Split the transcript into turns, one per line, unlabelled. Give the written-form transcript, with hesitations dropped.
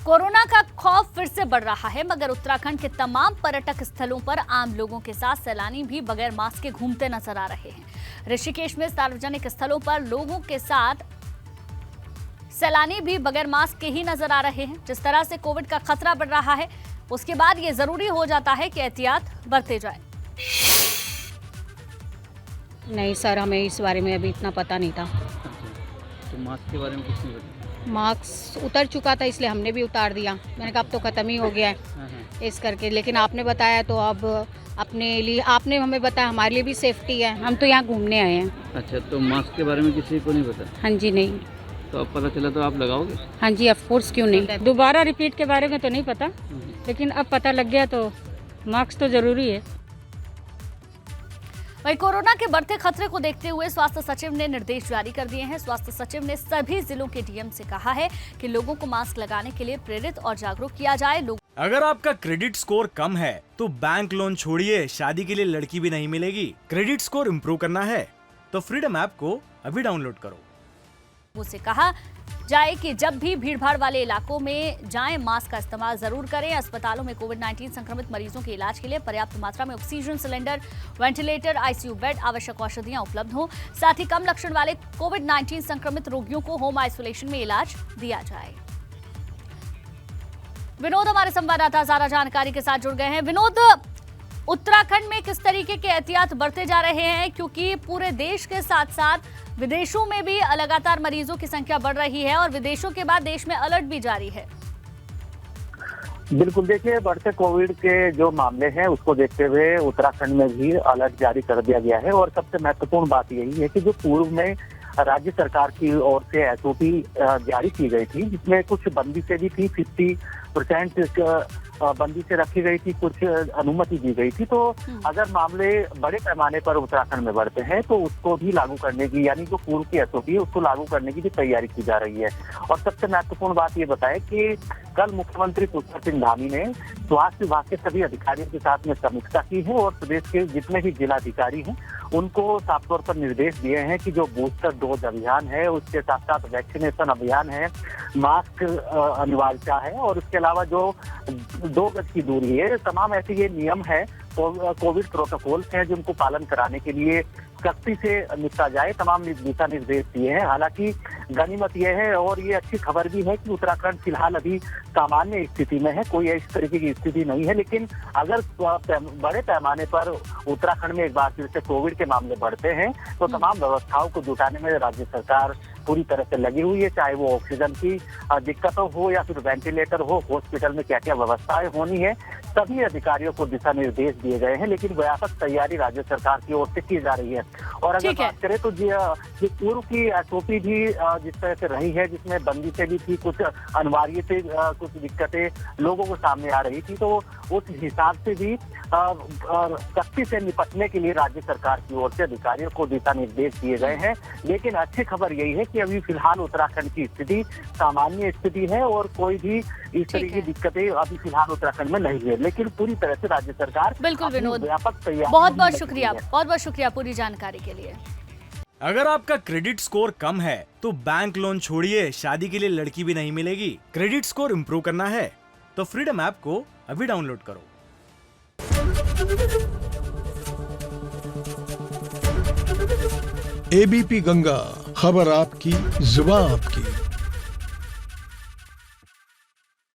Corona का खौफ फिर से बढ़ रहा है, मगर उत्तराखंड के तमाम पर्यटक स्थलों पर आम लोगों के साथ सैलानी भी बगैर मास्क के घूमते नजर आ रहे हैं। ऋषिकेश में सार्वजनिक स्थलों पर लोगों के साथ सैलानी भी बगैर मास्क के ही नजर आ रहे हैं। जिस तरह से कोविड का खतरा बढ़ रहा है, उसके बाद ये जरूरी हो जाता है कि एहतियात बरते जाए।
नहीं सर, हमें इस बारे में अभी इतना पता नहीं था।
तो मास्क के बारे में कुछ नहीं पता?
मास्क उतर चुका था, इसलिए हमने भी उतार दिया। मैंने कहा अब तो ख़त्म ही हो गया है इस करके, लेकिन आपने बताया तो अब अपने लिए आपने हमें बताया, हमारे लिए भी सेफ्टी है। हम तो यहाँ घूमने आए हैं।
अच्छा, तो मास्क के बारे में किसी को नहीं पता?
हाँ जी, नहीं।
तो अब पता चला तो आप लगाओगे?
हाँ जी, ऑफ कोर्स, क्यों नहीं। दोबारा रिपीट के बारे में तो नहीं पता, लेकिन अब पता लग गया तो मास्क तो ज़रूरी है।
वहीं कोरोना के बढ़ते खतरे को देखते हुए स्वास्थ्य सचिव ने निर्देश जारी कर दिए हैं। स्वास्थ्य सचिव ने सभी जिलों के डीएम से कहा है कि लोगों को मास्क लगाने के लिए प्रेरित और जागरूक किया जाए।
अगर आपका क्रेडिट स्कोर कम है तो बैंक लोन छोड़िए, शादी के लिए लड़की भी नहीं मिलेगी। क्रेडिट स्कोर इम्प्रूव करना है तो फ्रीडम ऐप को अभी डाउनलोड करो।
उसे कहा जाए कि जब भी भीड़भाड़ वाले इलाकों में जाएं, मास्क का इस्तेमाल जरूर करें। अस्पतालों में कोविड-19 संक्रमित मरीजों के इलाज के लिए पर्याप्त मात्रा में oxygen cylinder, ventilator, ICU bed, आवश्यक औषधियां उपलब्ध हों। साथ ही कम लक्षण वाले कोविड-19 संक्रमित रोगियों को होम आइसोलेशन में इलाज दिया जाए। विनोद हमारे संवाददाता ज्यादा जानकारी के साथ जुड़ गए हैं। विनोद, उत्तराखंड में किस तरीके के एहतियात बरते जा रहे हैं, क्योंकि पूरे देश के साथ साथ विदेशों में भी लगातार मरीजों की संख्या बढ़ रही है और विदेशों के बाद देश में अलर्ट भी जारी है।
बिल्कुल, देखिए, बढ़ते कोविड के जो मामले हैं उसको देखते हुए उत्तराखंड में भी अलर्ट जारी कर दिया गया है। और सबसे महत्वपूर्ण बात यही है कि जो पूर्व में राज्य सरकार की ओर से एसओपी जारी की गई थी, जिसमें कुछ बंदी से भी थी, 50% बंदी से रखी गई थी, कुछ अनुमति दी गई थी। तो अगर मामले बड़े पैमाने पर उत्तराखंड में बढ़ते हैं तो उसको भी लागू करने की, यानी जो पूर्व की एसओपी है उसको लागू करने की भी तैयारी की जा रही है। और सबसे महत्वपूर्ण बात ये बताए कि कल मुख्यमंत्री पुष्कर सिंह धामी ने स्वास्थ्य विभाग के सभी अधिकारियों के साथ में समीक्षा की है और प्रदेश के जितने भी जिलाधिकारी हैं उनको साफ तौर पर निर्देश दिए हैं कि जो बूस्टर डोज अभियान है, उसके साथ साथ वैक्सीनेशन अभियान है, मास्क अनिवार्यता है और उसके अलावा जो 2 गज की दूरी है, तमाम ऐसे ये नियम है, कोविड प्रोटोकॉल्स हैं जिनको पालन कराने के लिए सख्ती से निपटा जाए, तमाम दिशा निर्देश दिए हैं। हालांकि गनीमत यह है और ये अच्छी खबर भी है कि उत्तराखंड फिलहाल अभी सामान्य स्थिति में है, कोई इस तरीके की स्थिति नहीं है। लेकिन अगर बड़े पैमाने पर उत्तराखंड में एक बार फिर से कोविड के मामले बढ़ते हैं तो तमाम व्यवस्थाओं को जुटाने में राज्य सरकार पूरी तरह से लगी हुई है, चाहे वो ऑक्सीजन की दिक्कतों हो या फिर वेंटिलेटर हो, हॉस्पिटल में क्या क्या व्यवस्थाएं होनी है, सभी अधिकारियों को दिशा निर्देश दिए गए हैं। लेकिन व्यापक तैयारी राज्य सरकार की ओर से की जा रही है। और अगर बात करें तो ये पूर्व की एसओपी भी जिस तरह से रही है, जिसमें बंदी से भी थी, कुछ अनिवार्य से कुछ दिक्कतें लोगों को सामने आ रही थी, तो उस हिसाब से भी सख्ती से निपटने के लिए राज्य सरकार की ओर से अधिकारियों को दिशा निर्देश दिए गए हैं। लेकिन अच्छी खबर यही है कि अभी फिलहाल उत्तराखंड की स्थिति सामान्य स्थिति है और कोई भी इस तरह की दिक्कतें अभी फिलहाल उत्तराखंड में नहीं है। लेकिन पूरी तरह से राज्य सरकार
बिल्कुल विनोद,
व्यापक तैयारी।
बहुत बहुत शुक्रिया पूरी जानकारी के लिए।
अगर आपका क्रेडिट स्कोर कम है तो बैंक लोन छोड़िए, शादी के लिए लड़की भी नहीं मिलेगी। क्रेडिट स्कोर इम्प्रूव करना है तो फ्रीडम ऐप को अभी डाउनलोड करो।
एबीपी गंगा, खबर आपकी, जुबान आपकी।